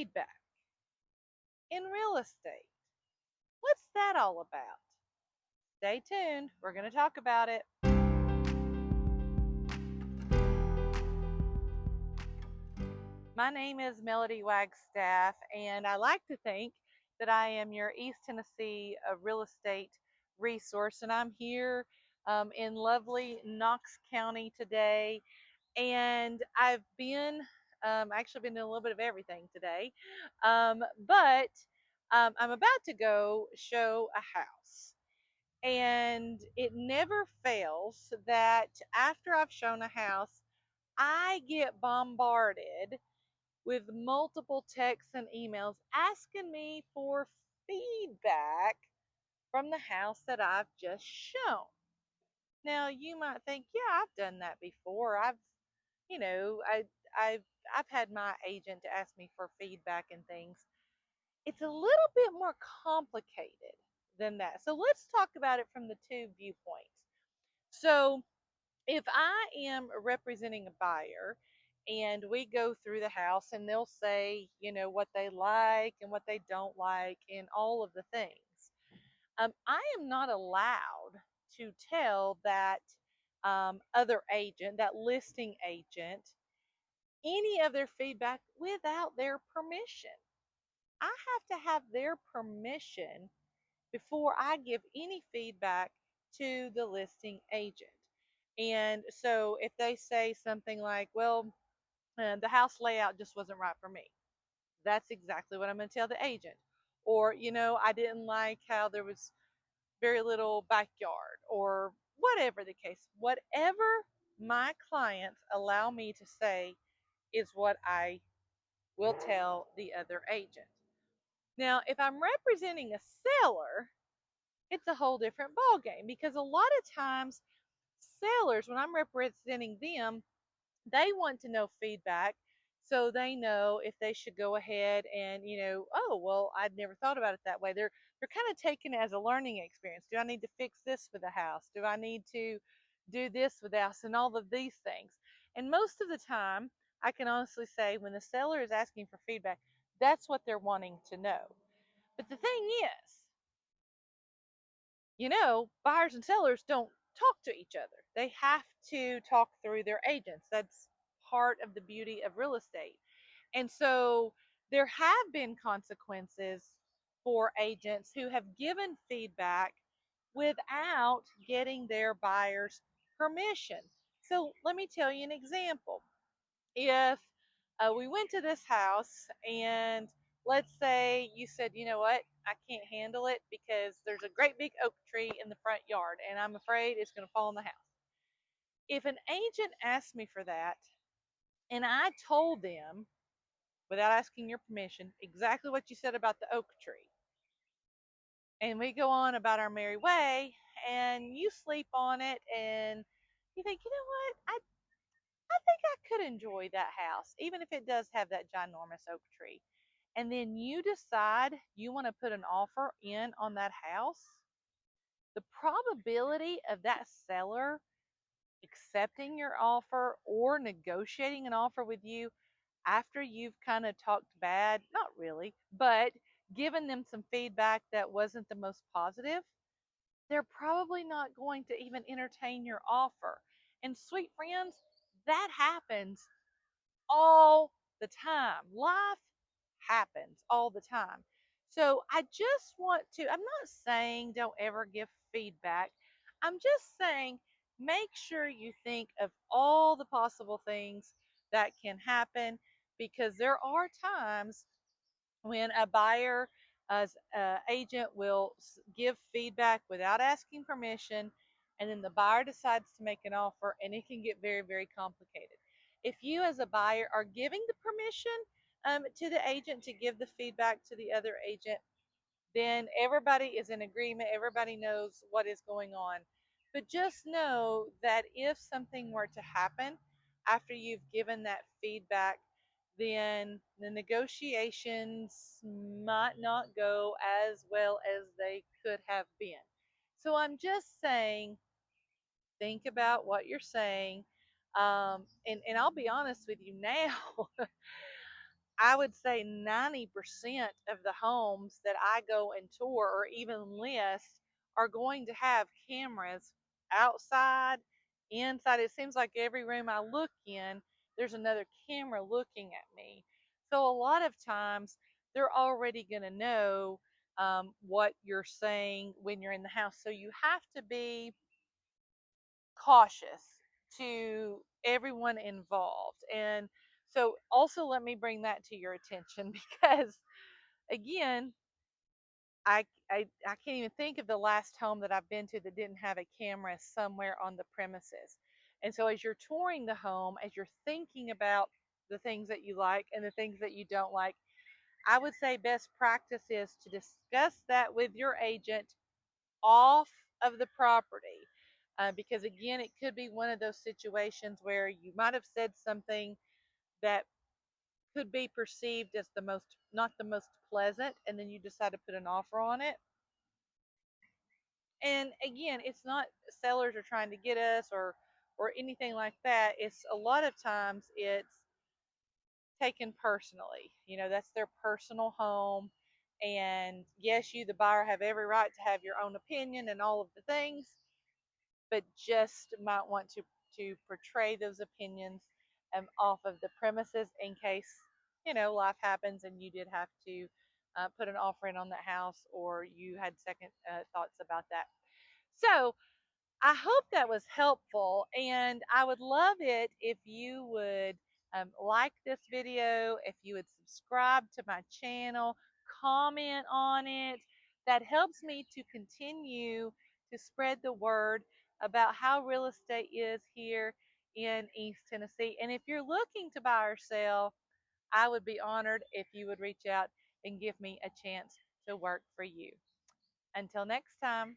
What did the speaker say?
feedback in real estate. What's that all about? Stay tuned. We're going to talk about it. My name is Melody Wagstaff, and I like to think that I am your East Tennessee real estate resource. And I'm here in lovely Knox County today. And I've been actually been doing a little bit of everything today. But I'm about to go show a house. And it never fails that after I've shown a house, I get bombarded with multiple texts and emails asking me for feedback from the house that I've just shown. Now you might think, yeah, I've done that before. You know, I, I've, I've had my agent to ask me for feedback and things. It's a little bit more complicated than that. So let's talk about it from the two viewpoints. So if I am representing a buyer and we go through the house and they'll say, what they like and what they don't like and all of the things, I am not allowed to tell that other agent, that listing agent, any of their feedback without their permission. I have to have their permission before I give any feedback to the listing agent. And so if they say something like, well, the house layout just wasn't right for me, that's exactly what I'm going to tell the agent. Or, I didn't like how there was very little backyard, or whatever the case. Whatever my clients allow me to say is what I will tell the other agent. Now, if I'm representing a seller, it's a whole different ballgame, because a lot of times sellers, when I'm representing them, they want to know feedback so they know if they should go ahead and, oh, well, I'd never thought about it that way. They're kind of taking it as a learning experience. Do I need to fix this for the house? Do I need to do this with the house, and all of these things? And most of the time, I can honestly say, when the seller is asking for feedback, that's what they're wanting to know. But the thing is, buyers and sellers don't talk to each other. They have to talk through their agents. That's part of the beauty of real estate. And so there have been consequences for agents who have given feedback without getting their buyer's permission. So let me tell you an example. If we went to this house and let's say you said, you know what, I can't handle it because there's a great big oak tree in the front yard and I'm afraid it's going to fall on the house. If an agent asked me for that and I told them, without asking your permission, exactly what you said about the oak tree, and we go on about our merry way, and you sleep on it and you think, you know what, I think I could enjoy that house, even if it does have that ginormous oak tree. And then you decide you want to put an offer in on that house, the probability of that seller accepting your offer or negotiating an offer with you after you've kind of talked bad, not really, but given them some feedback that wasn't the most positive, they're probably not going to even entertain your offer. And sweet friends, that happens all the time. Life happens all the time. So I just want to, I'm not saying don't ever give feedback. I'm just saying make sure you think of all the possible things that can happen, because there are times when a buyer as agent will give feedback without asking permission, and then the buyer decides to make an offer, and it can get very, very complicated. If you as a buyer are giving the permission to the agent to give the feedback to the other agent, then everybody is in agreement, everybody knows what is going on. But just know that if something were to happen after you've given that feedback, then the negotiations might not go as well as they could have been. So I'm just saying, think about what you're saying. And I'll be honest with you now, I would say 90% of the homes that I go and tour or even list are going to have cameras outside, inside. It seems like every room I look in, there's another camera looking at me. So a lot of times they're already going to know what you're saying when you're in the house. So you have to be cautious to everyone involved. And so also let me bring that to your attention because again, I can't even think of the last home that I've been to that didn't have a camera somewhere on the premises. And so as you're touring the home, as you're thinking about the things that you like and the things that you don't like, I would say best practice is to discuss that with your agent off of the property. Because again, it could be one of those situations where you might have said something that could be perceived as the most not the most pleasant, and then you decide to put an offer on it. And again, it's not sellers are trying to get us or anything like that. It's a lot of times it's taken personally. You know, that's their personal home. And yes, you, the buyer, have every right to have your own opinion and all of the things, but just might want to portray those opinions off of the premises in case life happens and you did have to put an offer in on that house or you had second thoughts about that. So I hope that was helpful, and I would love it if you would like this video, if you would subscribe to my channel, comment on it. That helps me to continue to spread the word about how real estate is here in East Tennessee. And if you're looking to buy or sell, I would be honored if you would reach out and give me a chance to work for you. Until next time.